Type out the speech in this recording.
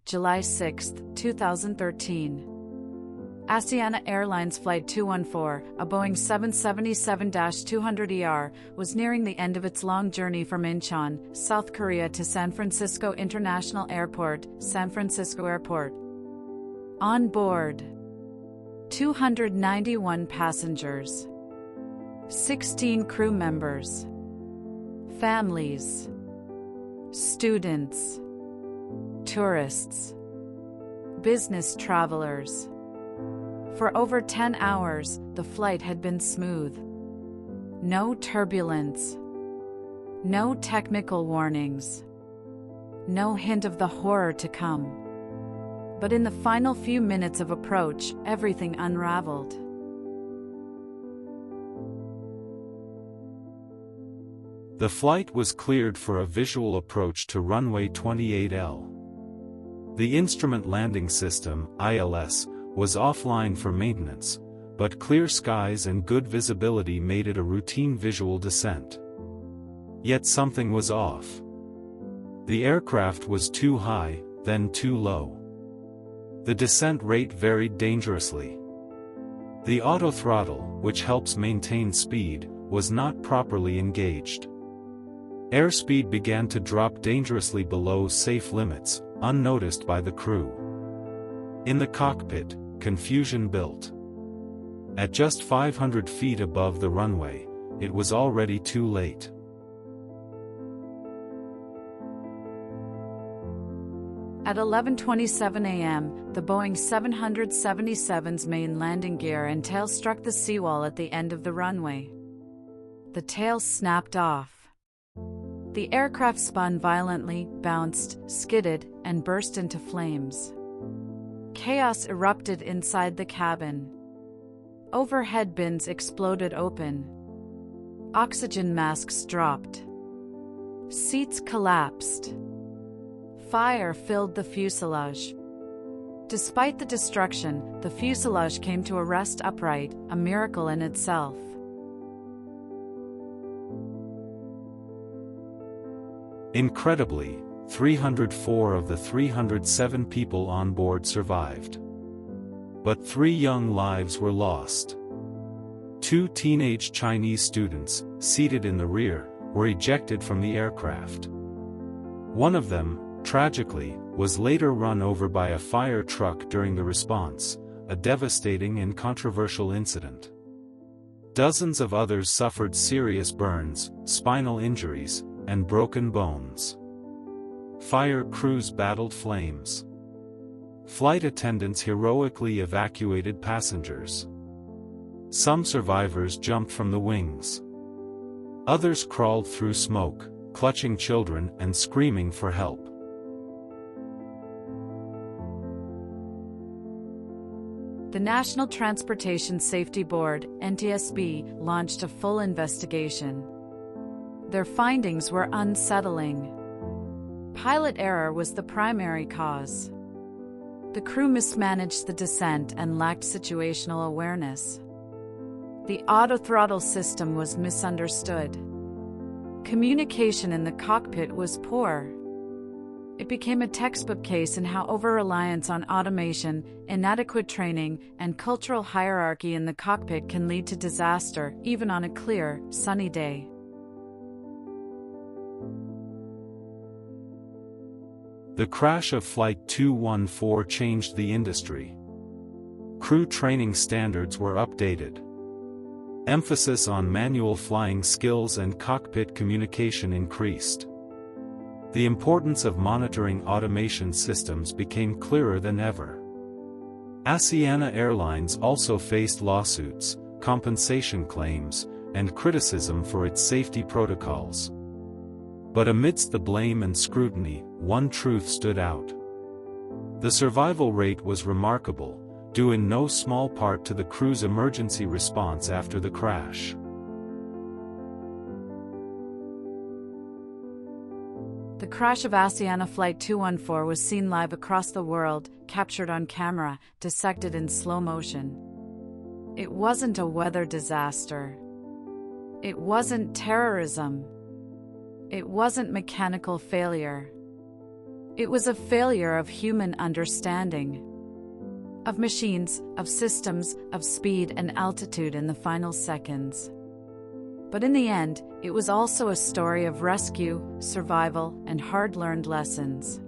July 6, 2013. Asiana Airlines Flight 214, a Boeing 777-200ER, was nearing the end of its long journey from Incheon, South Korea to San Francisco International Airport, San Francisco Airport. On board, 291 passengers, 16 crew members, families, students, tourists, business travelers. For over 10 hours, the flight had been smooth. No turbulence. No technical warnings. No hint of the horror to come. But in the final few minutes of approach, everything unraveled. The flight was cleared for a visual approach to runway 28L. The Instrument Landing System, ILS, was offline for maintenance, but clear skies and good visibility made it a routine visual descent. Yet something was off. The aircraft was too high, then too low. The descent rate varied dangerously. The autothrottle, which helps maintain speed, was not properly engaged. Airspeed began to drop dangerously below safe limits, unnoticed by the crew. In the cockpit, confusion built. At just 500 feet above the runway, it was already too late. At 11:27 a.m., the Boeing 777's main landing gear and tail struck the seawall at the end of the runway. The tail snapped off. The aircraft spun violently, bounced, skidded, and burst into flames. Chaos erupted inside the cabin. Overhead bins exploded open. Oxygen masks dropped. Seats collapsed. Fire filled the fuselage. Despite the destruction, the fuselage came to a rest upright, a miracle in itself. Incredibly, 304 of the 307 people on board survived. But 3 young lives were lost. 2 teenage Chinese students, seated in the rear, were ejected from the aircraft. One of them, tragically, was later run over by a fire truck during the response, a devastating and controversial incident. Dozens of others suffered serious burns, spinal injuries, and broken bones. Fire crews battled flames. Flight attendants heroically evacuated passengers. Some survivors jumped from the wings. Others crawled through smoke, clutching children and screaming for help. The National Transportation Safety Board, NTSB, launched a full investigation. Their findings were unsettling. Pilot error was the primary cause. The crew mismanaged the descent and lacked situational awareness. The autothrottle system was misunderstood. Communication in the cockpit was poor. It became a textbook case in how over-reliance on automation, inadequate training, and cultural hierarchy in the cockpit can lead to disaster, even on a clear, sunny day. The crash of Flight 214 changed the industry. Crew training standards were updated. Emphasis on manual flying skills and cockpit communication increased. The importance of monitoring automation systems became clearer than ever. Asiana Airlines also faced lawsuits, compensation claims, and criticism for its safety protocols. But amidst the blame and scrutiny, one truth stood out. The survival rate was remarkable, due in no small part to the crew's emergency response after the crash. The crash of Asiana Flight 214 was seen live across the world, captured on camera, dissected in slow motion. It wasn't a weather disaster. It wasn't terrorism. It wasn't mechanical failure. It was a failure of human understanding. Of machines, of systems, of speed and altitude in the final seconds. But in the end, it was also a story of rescue, survival, and hard-learned lessons.